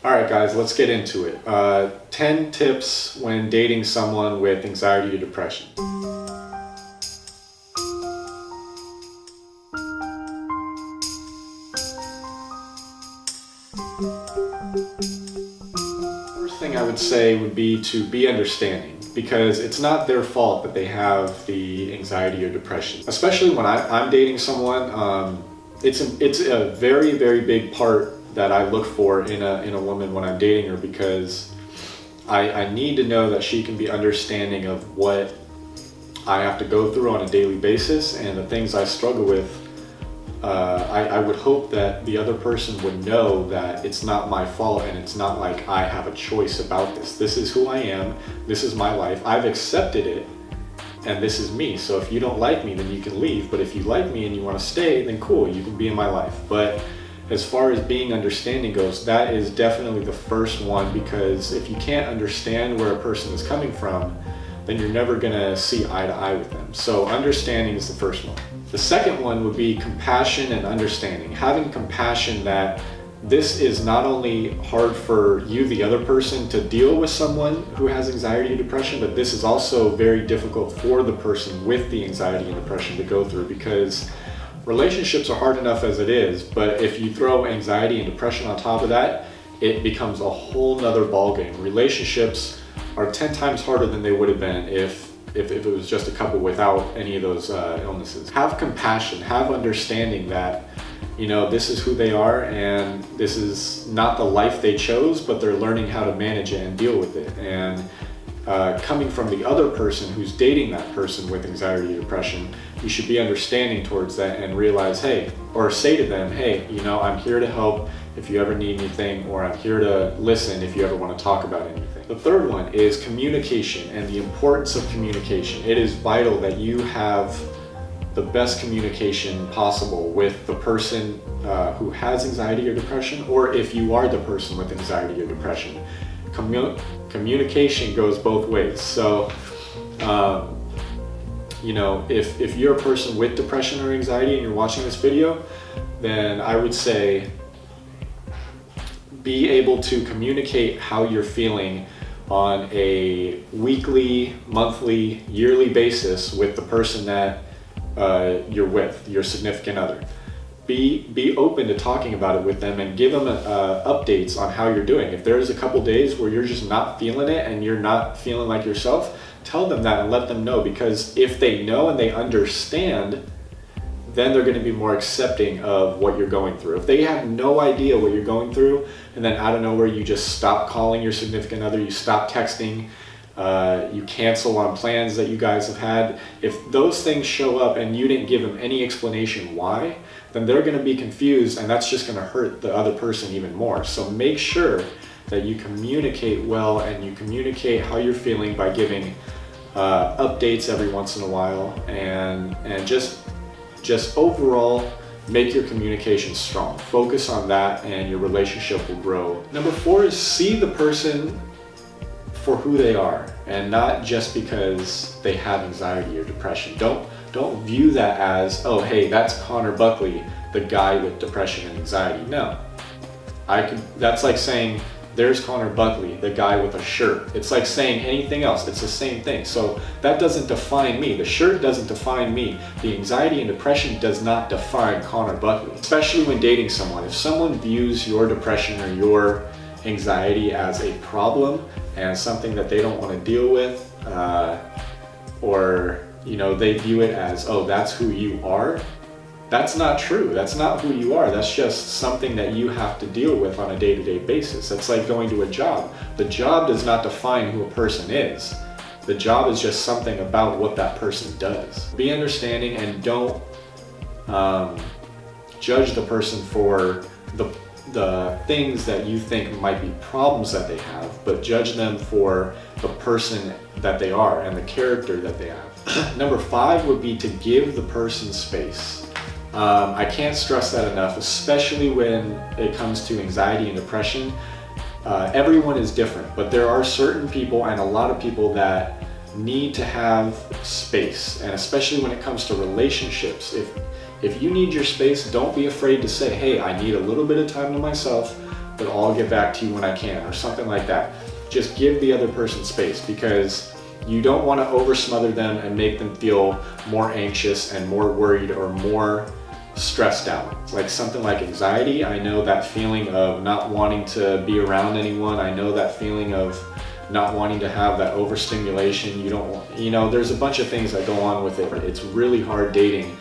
All right, guys, let's get into it. 10 tips when dating someone with anxiety or depression. First thing I would say would be to be understanding, because it's not their fault that they have the anxiety or depression. Especially when I'm dating someone, it's a very, very big part that I look for in a woman when I'm dating her, because I need to know that she can be understanding of what I have to go through on a daily basis and the things I struggle with. I would hope that the other person would know that it's not my fault and it's not like I have a choice about this. This is who I am, this is my life, I've accepted it, and this is me. So if you don't like me, then you can leave, but if you like me and you want to stay, then cool, you can be in my life. But as far as being understanding goes, that is definitely the first one, because if you can't understand where a person is coming from, then you're never gonna see eye to eye with them. So understanding is the first one. The second one would be compassion and understanding. Having compassion that this is not only hard for you, the other person, to deal with someone who has anxiety and depression, but this is also very difficult for the person with the anxiety and depression to go through, because relationships are hard enough as it is, but if you throw anxiety and depression on top of that, it becomes a whole nother ballgame. Relationships are 10 times harder than they would have been if it was just a couple without any of those illnesses. Have compassion, have understanding that, you know, this is who they are and this is not the life they chose, but they're learning how to manage it and deal with it. And coming from the other person who's dating that person with anxiety or depression, you should be understanding towards that and realize, hey, or say to them, hey, you know, I'm here to help if you ever need anything, or I'm here to listen if you ever want to talk about anything. The third one is communication and the importance of communication. It is vital that you have the best communication possible with the person who has anxiety or depression, or if you are the person with anxiety or depression. Communication goes both ways. So, you know, if you're a person with depression or anxiety and you're watching this video, then I would say be able to communicate how you're feeling on a weekly, monthly, yearly basis with the person that you're with, your significant other. Be open to talking about it with them and give them updates on how you're doing. If there's a couple days where you're just not feeling it and you're not feeling like yourself, tell them that and let them know, because if they know and they understand, then they're going to be more accepting of what you're going through. If they have no idea what you're going through, and then out of nowhere you just stop calling your significant other, you stop texting, you cancel on plans that you guys have had, if those things show up and you didn't give them any explanation why, then they're going to be confused, and that's just going to hurt the other person even more. So make sure that you communicate well and you communicate how you're feeling by giving updates every once in a while, and just overall make your communication strong. Focus on that and your relationship will grow. Number 4 is see the person for who they are and not just because they have anxiety or depression. Don't view that as, oh hey, that's Connor Buckley, the guy with depression and anxiety. No, that's like saying there's Connor Buckley, the guy with a shirt. It's like saying anything else, it's the same thing. So that doesn't define me. The shirt doesn't define me. The anxiety and depression does not define Connor Buckley. Especially when dating someone. If someone views your depression or your anxiety as a problem and something that they don't want to deal with, or you know, they view it as, oh, that's who you are, that's not true. That's not who you are. That's just something that you have to deal with on a day-to-day basis. That's like going to a job. The job does not define who a person is. The job is just something about what that person does. Be understanding and don't judge the person for the things that you think might be problems that they have, but judge them for the person that they are and the character that they have. Number 5 would be to give the person space. I can't stress that enough, especially when it comes to anxiety and depression. Everyone is different, but there are certain people and a lot of people that need to have space, and especially when it comes to relationships. If you need your space, don't be afraid to say, hey, I need a little bit of time to myself. but I'll get back to you when I can, or something like that. Just give the other person space, because you don't want to over smother them and make them feel more anxious and more worried or more stressed out. Like something like anxiety, I know that feeling of not wanting to be around anyone. I know that feeling of not wanting to have that overstimulation. You don't want, there's a bunch of things that go on with it. It's really hard dating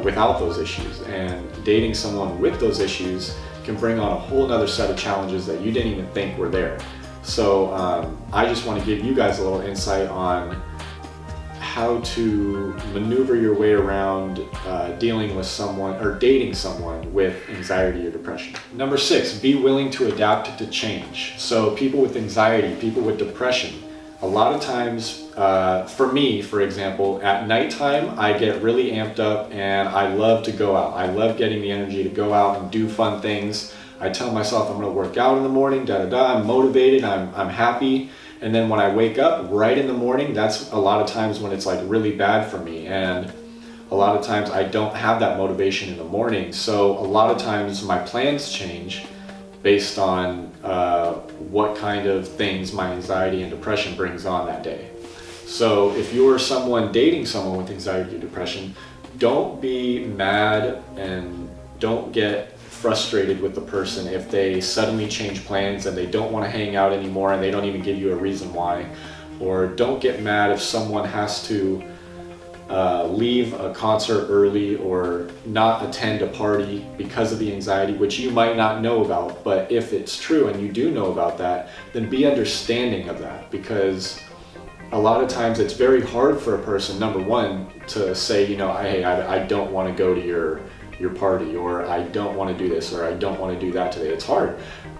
without those issues, and dating someone with those issues can bring on a whole nother set of challenges that you didn't even think were there. So I just want to give you guys a little insight on how to maneuver your way around dealing with someone or dating someone with anxiety or depression. Number 6, be willing to adapt to change. So people with anxiety, people with depression, a lot of times, for me, for example, at nighttime, I get really amped up and I love to go out. I love getting the energy to go out and do fun things. I tell myself I'm gonna work out in the morning, I'm motivated, I'm happy. And then when I wake up right in the morning, that's a lot of times when it's like really bad for me. And a lot of times I don't have that motivation in the morning. So a lot of times my plans change based on what kind of things my anxiety and depression brings on that day. So if you're someone dating someone with anxiety or depression, don't be mad and don't get frustrated with the person if they suddenly change plans and they don't want to hang out anymore and they don't even give you a reason why. Or don't get mad if someone has to leave a concert early or not attend a party because of the anxiety, which you might not know about. But if it's true and you do know about that, then be understanding of that, because a lot of times it's very hard for a person, number one, to say, hey, I don't want to go to your party, or I don't want to do this, or I don't want to do that today. It's hard.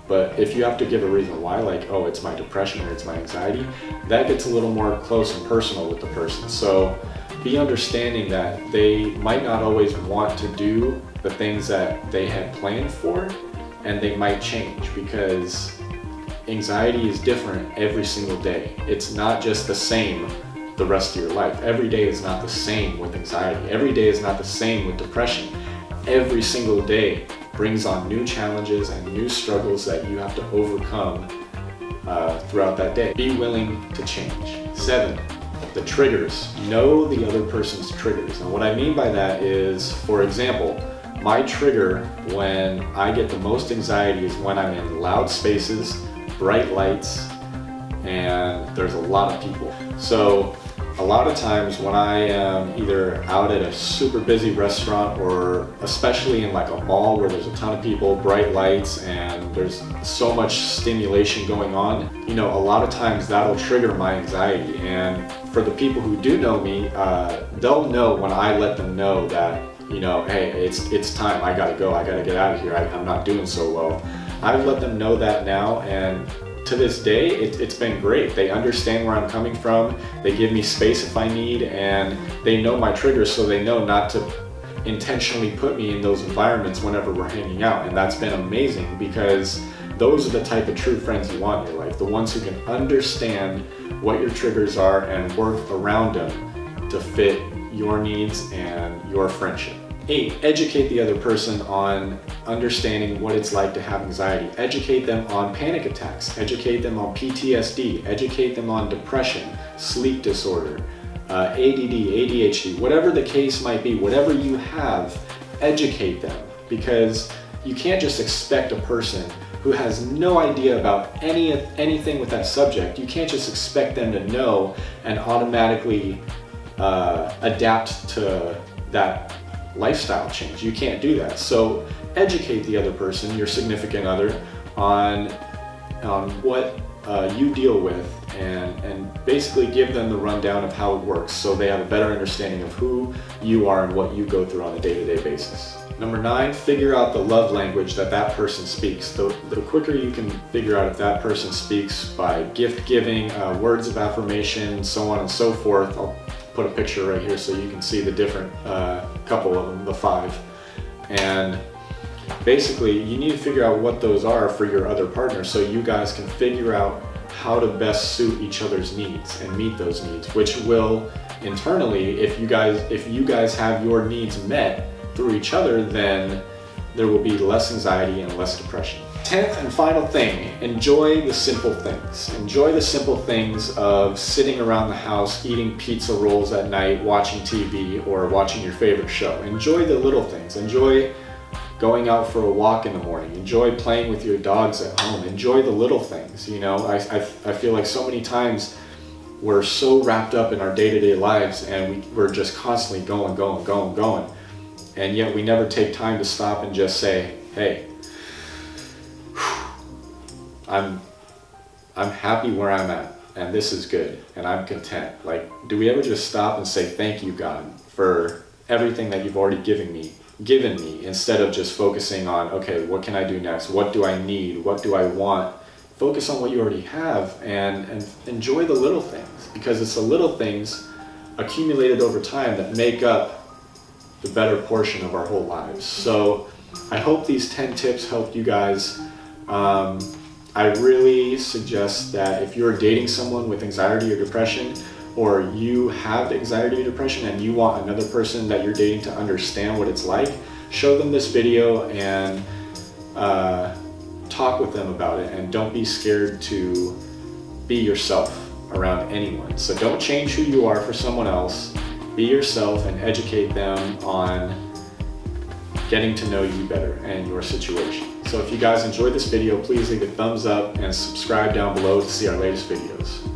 But if you have to give a reason why, like, oh, it's my depression or it's my anxiety, that gets a little more close and personal with the person. So be understanding that they might not always want to do the things that they had planned for, and they might change, because anxiety is different every single day. It's not just the same the rest of your life. Every day is not the same with anxiety. Every day is not the same with depression. Every single day brings on new challenges and new struggles that you have to overcome throughout that day. Be willing to change. 7, the triggers. Know the other person's triggers. And what I mean by that is, for example, my trigger when I get the most anxiety is when I'm in loud spaces, bright lights, and there's a lot of people. So a lot of times when I am either out at a super busy restaurant, or especially in like a mall where there's a ton of people, bright lights, and there's so much stimulation going on, a lot of times that'll trigger my anxiety. And for the people who do know me, they'll know when I let them know that, hey, it's time, I gotta go, I gotta get out of here, I'm not doing so well. I've let them know that now, and to this day, it's been great. They understand where I'm coming from. They give me space if I need, and they know my triggers, so they know not to intentionally put me in those environments whenever we're hanging out. And that's been amazing, because those are the type of true friends you want in your life. The ones who can understand what your triggers are and work around them to fit your needs and your friendship. 8, educate the other person on understanding what it's like to have anxiety. Educate them on panic attacks. Educate them on PTSD. Educate them on depression, sleep disorder, ADD, ADHD, whatever the case might be, whatever you have, educate them. Because you can't just expect a person who has no idea about anything with that subject, you can't just expect them to know and automatically adapt to that lifestyle change. You can't do that. So educate the other person, your significant other, on what you deal with, and basically give them the rundown of how it works, so they have a better understanding of who you are and what you go through on a day-to-day basis. Number 9, figure out the love language that person speaks. The quicker you can figure out if that person speaks by gift giving, words of affirmation, so on and so forth. I'll put a picture right here so you can see the different couple of them, the 5. And basically you need to figure out what those are for your other partner, so you guys can figure out how to best suit each other's needs and meet those needs, which will internally, if you guys have your needs met through each other, then there will be less anxiety and less depression. 10th and final thing, enjoy the simple things. Enjoy the simple things of sitting around the house, eating pizza rolls at night, watching TV, or watching your favorite show. Enjoy the little things. Enjoy going out for a walk in the morning. Enjoy playing with your dogs at home. Enjoy the little things. You know, I feel like so many times we're so wrapped up in our day-to-day lives and we're just constantly going. And yet we never take time to stop and just say, hey, I'm happy where I'm at, and this is good, and I'm content. Like, do we ever just stop and say, thank you, God, for everything that you've already given me, instead of just focusing on, okay, what can I do next? What do I need? What do I want? Focus on what you already have and enjoy the little things, because it's the little things accumulated over time that make up the better portion of our whole lives. So I hope these 10 tips helped you guys. I really suggest that if you're dating someone with anxiety or depression, or you have anxiety or depression and you want another person that you're dating to understand what it's like, show them this video and talk with them about it, and don't be scared to be yourself around anyone. So don't change who you are for someone else. Be yourself and educate them on getting to know you better and your situation. So if you guys enjoyed this video, please leave a thumbs up and subscribe down below to see our latest videos.